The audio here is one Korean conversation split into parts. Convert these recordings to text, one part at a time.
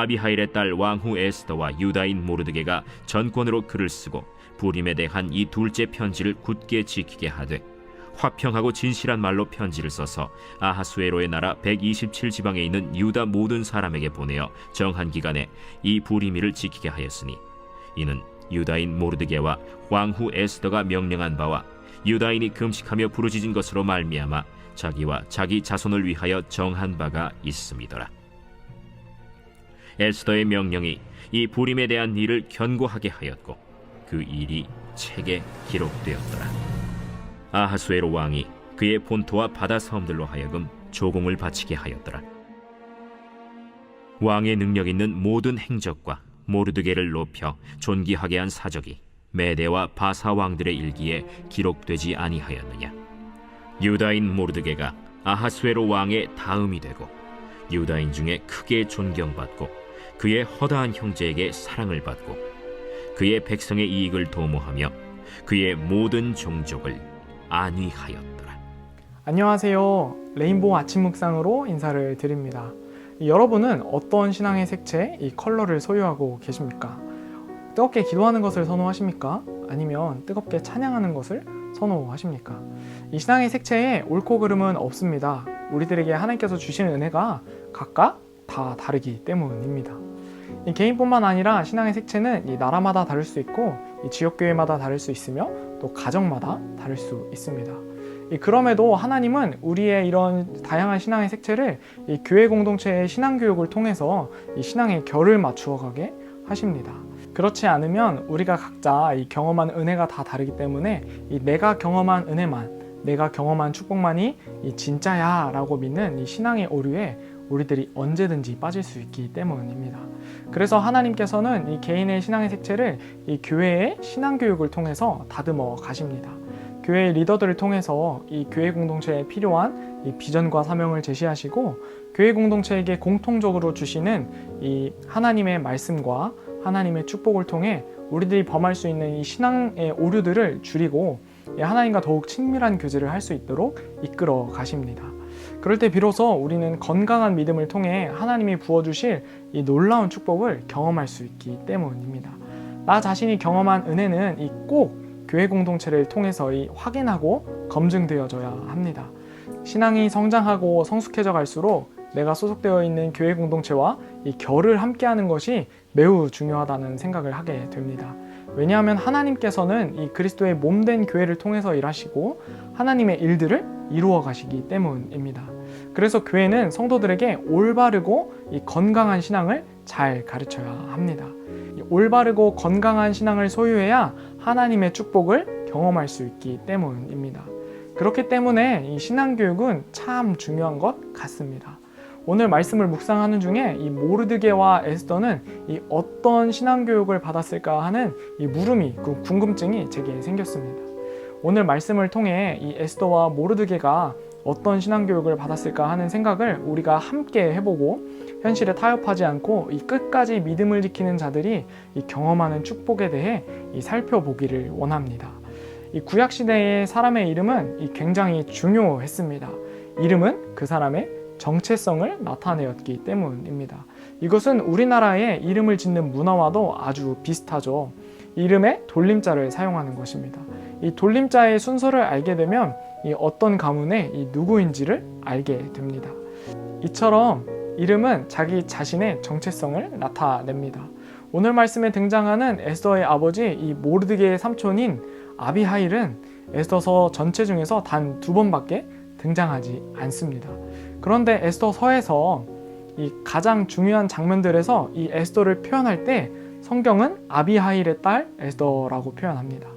아비하일의 딸 왕후 에스더와 유다인 모르드게가 전권으로 글을 쓰고 부림에 대한 이 둘째 편지를 굳게 지키게 하되, 화평하고 진실한 말로 편지를 써서 아하수에로의 나라 127지방에 있는 유다 모든 사람에게 보내어 정한 기간에 이 부리미를 지키게 하였으니, 이는 유다인 모르드게와 왕후 에스더가 명령한 바와 유다인이 금식하며 부르짖은 것으로 말미암아 자기와 자기 자손을 위하여 정한 바가 있음이더라. 에스더의 명령이 이 부림에 대한 일을 견고하게 하였고 그 일이 책에 기록되었더라. 아하수에로 왕이 그의 본토와 바다 섬들로 하여금 조공을 바치게 하였더라. 왕의 능력 있는 모든 행적과 모르드게를 높여 존귀하게 한 사적이 메대와 바사 왕들의 일기에 기록되지 아니하였느냐. 유다인 모르드게가 아하수에로 왕의 다음이 되고 유다인 중에 크게 존경받고 그의 허다한 형제에게 사랑을 받고 그의 백성의 이익을 도모하며 그의 모든 종족을 안위하였더라. 안녕하세요. 레인보우 아침 묵상으로 인사를 드립니다. 여러분은 어떤 신앙의 색채, 이 컬러를 소유하고 계십니까? 뜨겁게 기도하는 것을 선호하십니까? 아니면 뜨겁게 찬양하는 것을 선호하십니까? 이 신앙의 색채에 옳고 그름은 없습니다. 우리들에게 하나님께서 주시는 은혜가 각각 다 다르기 때문입니다. 이 개인뿐만 아니라 신앙의 색채는 이 나라마다 다를 수 있고 이 지역교회마다 다를 수 있으며 또 가정마다 다를 수 있습니다. 그럼에도 하나님은 우리의 이런 다양한 신앙의 색채를 이 교회 공동체의 신앙교육을 통해서 이 신앙의 결을 맞추어 가게 하십니다. 그렇지 않으면 우리가 각자 이 경험한 은혜가 다 다르기 때문에 이 내가 경험한 은혜만, 내가 경험한 축복만이 이 진짜야 라고 믿는 이 신앙의 오류에 우리들이 언제든지 빠질 수 있기 때문입니다. 그래서 하나님께서는 이 개인의 신앙의 색채를 이 교회의 신앙교육을 통해서 다듬어 가십니다. 교회의 리더들을 통해서 이 교회 공동체에 필요한 이 비전과 사명을 제시하시고 교회 공동체에게 공통적으로 주시는 이 하나님의 말씀과 하나님의 축복을 통해 우리들이 범할 수 있는 이 신앙의 오류들을 줄이고 하나님과 더욱 친밀한 교제를 할 수 있도록 이끌어 가십니다. 그럴 때 비로소 우리는 건강한 믿음을 통해 하나님이 부어주실 이 놀라운 축복을 경험할 수 있기 때문입니다. 나 자신이 경험한 은혜는 이 꼭 교회 공동체를 통해서 확인하고 검증되어져야 합니다. 신앙이 성장하고 성숙해져 갈수록 내가 소속되어 있는 교회 공동체와 이 결을 함께하는 것이 매우 중요하다는 생각을 하게 됩니다. 왜냐하면 하나님께서는 이 그리스도의 몸된 교회를 통해서 일하시고 하나님의 일들을 이루어 가시기 때문입니다. 그래서 교회는 성도들에게 올바르고 이 건강한 신앙을 잘 가르쳐야 합니다. 올바르고 건강한 신앙을 소유해야 하나님의 축복을 경험할 수 있기 때문입니다. 그렇기 때문에 이 신앙교육은 참 중요한 것 같습니다. 오늘 말씀을 묵상하는 중에 이 모르드게와 에스더는 이 어떤 신앙교육을 받았을까 하는 이 물음이, 그 궁금증이 제게 생겼습니다. 오늘 말씀을 통해 이 에스더와 모르드게가 어떤 신앙교육을 받았을까 하는 생각을 우리가 함께 해보고 현실에 타협하지 않고 이 끝까지 믿음을 지키는 자들이 이 경험하는 축복에 대해 이 살펴보기를 원합니다. 이 구약시대의 사람의 이름은 이 굉장히 중요했습니다. 이름은 그 사람의 정체성을 나타내었기 때문입니다. 이것은 우리나라의 이름을 짓는 문화와도 아주 비슷하죠. 이름에 돌림자를 사용하는 것입니다. 이 돌림자의 순서를 알게 되면 이 어떤 가문의 이 누구인지를 알게 됩니다. 이처럼 이름은 자기 자신의 정체성을 나타냅니다. 오늘 말씀에 등장하는 에스더의 아버지 이 모르드게의 삼촌인 아비하일은 에스더서 전체 중에서 단 2번밖에 등장하지 않습니다. 그런데 에스더서에서 이 가장 중요한 장면들에서 이 에스더를 표현할 때 성경은 아비하일의 딸 에스더라고 표현합니다.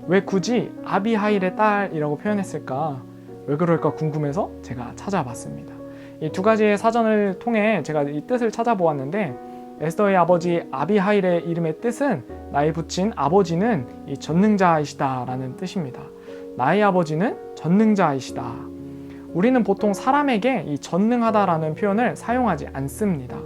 왜 굳이 아비하일의 딸이라고 표현했을까? 왜 그럴까 궁금해서 제가 찾아봤습니다. 이 2가지의 사전을 통해 제가 이 뜻을 찾아보았는데 에스더의 아버지 아비하일의 이름의 뜻은 나의 부친 아버지는 이 전능자이시다 라는 뜻입니다. 나의 아버지는 전능자이시다. 우리는 보통 사람에게 이 전능하다라는 표현을 사용하지 않습니다.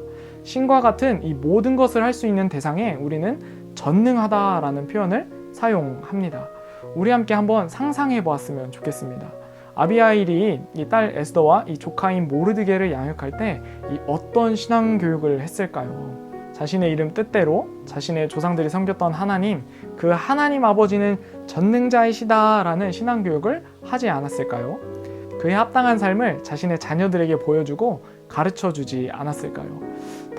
신과 같은 이 모든 것을 할 수 있는 대상에 우리는 전능하다라는 표현을 사용합니다. 우리 함께 한번 상상해 보았으면 좋겠습니다. 아비하일이 이 딸 에스더와 이 조카인 모르드게를 양육할 때 이 어떤 신앙 교육을 했을까요? 자신의 이름 뜻대로 자신의 조상들이 섬겼던 하나님, 그 하나님 아버지는 전능자이시다라는 신앙 교육을 하지 않았을까요? 그에 합당한 삶을 자신의 자녀들에게 보여주고 가르쳐주지 않았을까요?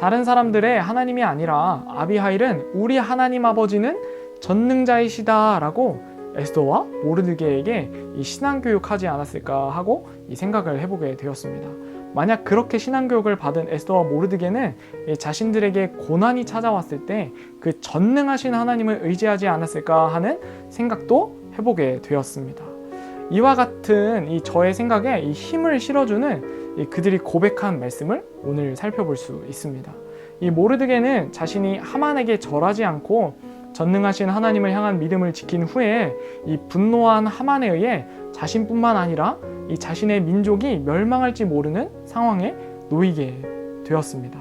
다른 사람들의 하나님이 아니라 아비하일은 우리 하나님 아버지는 전능자이시다라고 에스더와 모르드게에게 이 신앙교육하지 않았을까 하고 이 생각을 해보게 되었습니다. 만약 그렇게 신앙교육을 받은 에스더와 모르드게는 자신들에게 고난이 찾아왔을 때 그 전능하신 하나님을 의지하지 않았을까 하는 생각도 해보게 되었습니다. 이와 같은 이 저의 생각에 이 힘을 실어주는 그들이 고백한 말씀을 오늘 살펴볼 수 있습니다. 이 모르드게는 자신이 하만에게 절하지 않고 전능하신 하나님을 향한 믿음을 지킨 후에 이 분노한 하만에 의해 자신뿐만 아니라 이 자신의 민족이 멸망할지 모르는 상황에 놓이게 되었습니다.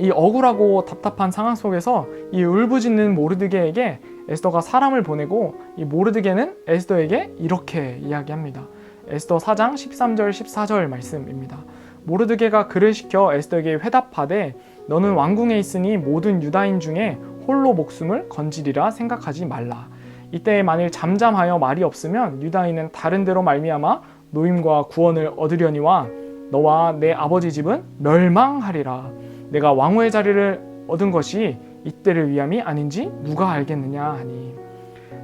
이 억울하고 답답한 상황 속에서 이 울부짖는 모르드게에게 에스더가 사람을 보내고 이 모르드게는 에스더에게 이렇게 이야기합니다. 에스더 4장 13절 14절 말씀입니다. 모르드게가 그를 시켜 에스더에게 회답하되 너는 왕궁에 있으니 모든 유다인 중에 홀로 목숨을 건지리라 생각하지 말라. 이때 만일 잠잠하여 말이 없으면 유다인은 다른 데로 말미암아 노임과 구원을 얻으려니와 너와 내 아버지 집은 멸망하리라. 내가 왕후의 자리를 얻은 것이 이때를 위함이 아닌지 누가 알겠느냐 하니.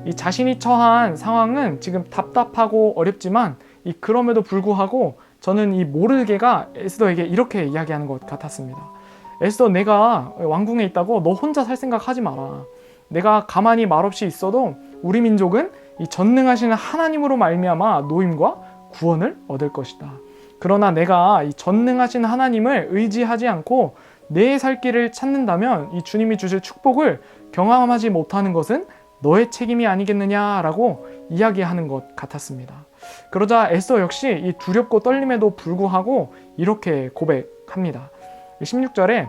이 자신이 처한 상황은 지금 답답하고 어렵지만 그럼에도 불구하고 저는 이 모르드게가 에스더에게 이렇게 이야기하는 것 같았습니다. 에스더, 내가 왕궁에 있다고 너 혼자 살 생각 하지 마라. 내가 가만히 말없이 있어도 우리 민족은 이 전능하신 하나님으로 말미암아 노임과 구원을 얻을 것이다. 그러나 내가 이 전능하신 하나님을 의지하지 않고 내 살 길을 찾는다면 이 주님이 주실 축복을 경험하지 못하는 것은 너의 책임이 아니겠느냐라고 이야기하는 것 같았습니다. 그러자 에스더 역시 이 두렵고 떨림에도 불구하고 이렇게 고백합니다. 16절에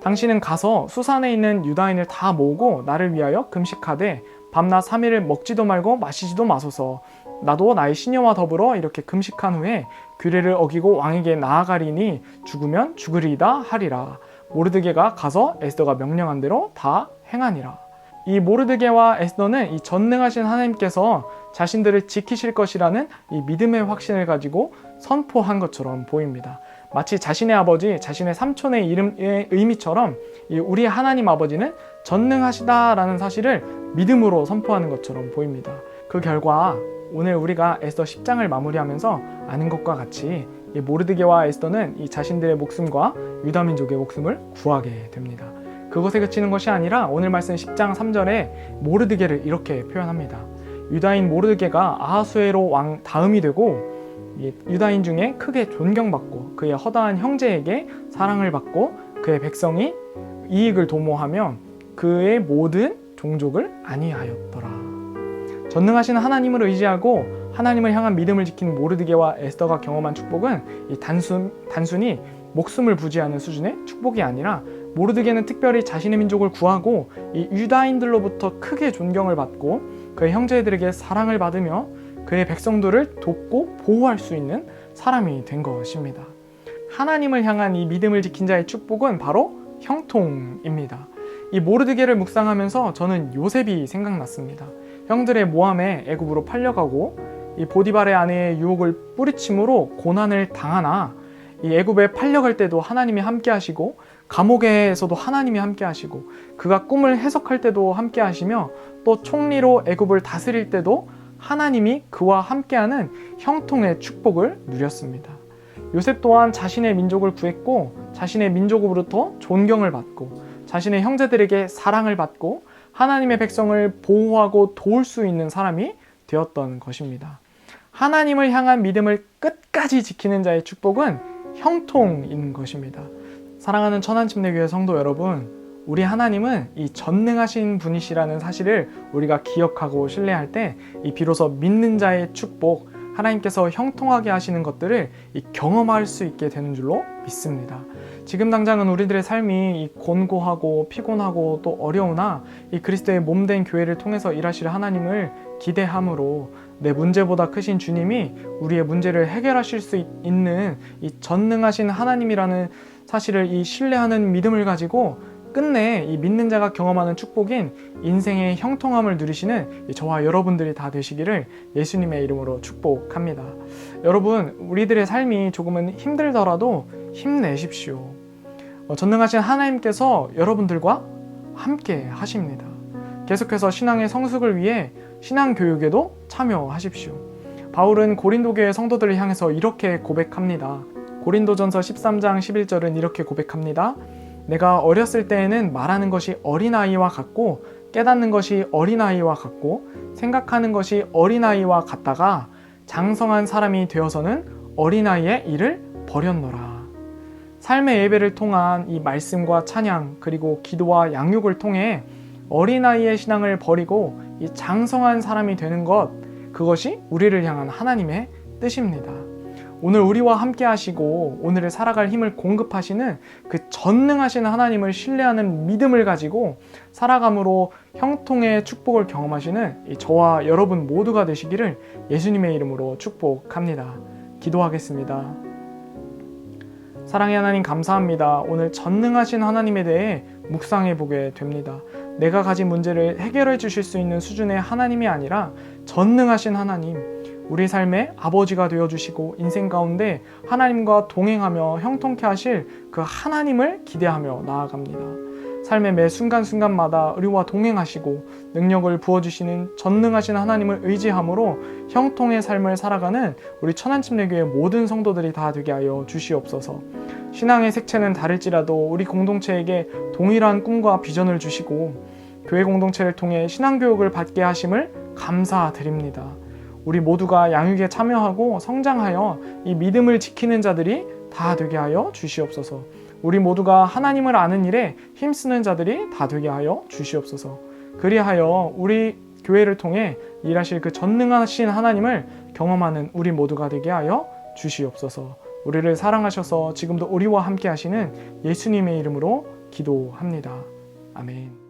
당신은 가서 수산에 있는 유다인을 다 모으고 나를 위하여 금식하되 밤낮 3일을 먹지도 말고 마시지도 마소서. 나도 나의 시녀와 더불어 이렇게 금식한 후에 규례를 어기고 왕에게 나아가리니 죽으면 죽으리이다 하리라. 모르드게가 가서 에스더가 명령한 대로 다 행하니라. 이 모르드게와 에스더는 이 전능하신 하나님께서 자신들을 지키실 것이라는 이 믿음의 확신을 가지고 선포한 것처럼 보입니다. 마치 자신의 아버지, 자신의 삼촌의 이름의 의미처럼 우리 하나님 아버지는 전능하시다라는 사실을 믿음으로 선포하는 것처럼 보입니다. 그 결과 오늘 우리가 에스더 10장을 마무리하면서 아는 것과 같이 이 모르드게와 에스더는 이 자신들의 목숨과 유다민족의 목숨을 구하게 됩니다. 그것에 그치는 것이 아니라 오늘 말씀 10장 3절에 모르드게를 이렇게 표현합니다. 유다인 모르드게가 아하수에로 왕 다음이 되고 유다인 중에 크게 존경받고 그의 허다한 형제에게 사랑을 받고 그의 백성이 이익을 도모하며 그의 모든 종족을 안위하였더라. 전능하신 하나님을 의지하고 하나님을 향한 믿음을 지킨 모르드게와 에스더가 경험한 축복은 단순히 목숨을 부지하는 수준의 축복이 아니라 모르드게는 특별히 자신의 민족을 구하고 이 유다인들로부터 크게 존경을 받고 그의 형제들에게 사랑을 받으며 그의 백성들을 돕고 보호할 수 있는 사람이 된 것입니다. 하나님을 향한 이 믿음을 지킨 자의 축복은 바로 형통입니다. 이 모르드게를 묵상하면서 저는 요셉이 생각났습니다. 형들의 모함에 애굽으로 팔려가고 이 보디발의 아내의 유혹을 뿌리침으로 고난을 당하나 이 애굽에 팔려갈 때도 하나님이 함께 하시고 감옥에서도 하나님이 함께 하시고 그가 꿈을 해석할 때도 함께 하시며 또 총리로 애굽을 다스릴 때도 하나님이 그와 함께하는 형통의 축복을 누렸습니다. 요셉 또한 자신의 민족을 구했고 자신의 민족으로부터 존경을 받고 자신의 형제들에게 사랑을 받고 하나님의 백성을 보호하고 도울 수 있는 사람이 되었던 것입니다. 하나님을 향한 믿음을 끝까지 지키는 자의 축복은 형통인 것입니다. 사랑하는 천안침례교회 성도 여러분, 우리 하나님은 이 전능하신 분이시라는 사실을 우리가 기억하고 신뢰할 때 비로소 믿는 자의 축복, 하나님께서 형통하게 하시는 것들을 경험할 수 있게 되는 줄로 믿습니다. 지금 당장은 우리들의 삶이 곤고하고 피곤하고 또 어려우나 이 그리스도의 몸된 교회를 통해서 일하실 하나님을 기대함으로 내 문제보다 크신 주님이 우리의 문제를 해결하실 수 있는 이 전능하신 하나님이라는 사실을 이 신뢰하는 믿음을 가지고 끝내 이 믿는 자가 경험하는 축복인 인생의 형통함을 누리시는 저와 여러분들이 다 되시기를 예수님의 이름으로 축복합니다. 여러분, 우리들의 삶이 조금은 힘들더라도 힘내십시오. 전능하신 하나님께서 여러분들과 함께 하십니다. 계속해서 신앙의 성숙을 위해 신앙 교육에도 참여하십시오. 바울은 고린도 교회 성도들을 향해서 이렇게 고백합니다. 고린도전서 13장 11절은 이렇게 고백합니다. 내가 어렸을 때에는 말하는 것이 어린아이와 같고 깨닫는 것이 어린아이와 같고 생각하는 것이 어린아이와 같다가 장성한 사람이 되어서는 어린아이의 일을 버렸노라. 삶의 예배를 통한 이 말씀과 찬양 그리고 기도와 양육을 통해 어린아이의 신앙을 버리고 이 장성한 사람이 되는 것, 그것이 우리를 향한 하나님의 뜻입니다. 오늘 우리와 함께 하시고 오늘을 살아갈 힘을 공급하시는 그 전능하신 하나님을 신뢰하는 믿음을 가지고 살아감으로 형통의 축복을 경험하시는 이 저와 여러분 모두가 되시기를 예수님의 이름으로 축복합니다. 기도하겠습니다. 사랑의 하나님, 감사합니다. 오늘 전능하신 하나님에 대해 묵상해 보게 됩니다. 내가 가진 문제를 해결해 주실 수 있는 수준의 하나님이 아니라 전능하신 하나님, 우리 삶의 아버지가 되어주시고 인생 가운데 하나님과 동행하며 형통케 하실 그 하나님을 기대하며 나아갑니다. 삶의 매 순간순간마다 우리와 동행하시고 능력을 부어주시는 전능하신 하나님을 의지함으로 형통의 삶을 살아가는 우리 천안침례교회 모든 성도들이 다 되게 하여 주시옵소서. 신앙의 색채는 다를지라도 우리 공동체에게 동일한 꿈과 비전을 주시고 교회 공동체를 통해 신앙교육을 받게 하심을 감사드립니다. 우리 모두가 양육에 참여하고 성장하여 이 믿음을 지키는 자들이 다 되게 하여 주시옵소서. 우리 모두가 하나님을 아는 일에 힘쓰는 자들이 다 되게 하여 주시옵소서. 그리하여 우리 교회를 통해 일하실 그 전능하신 하나님을 경험하는 우리 모두가 되게 하여 주시옵소서. 우리를 사랑하셔서 지금도 우리와 함께 하시는 예수님의 이름으로 기도합니다. 아멘.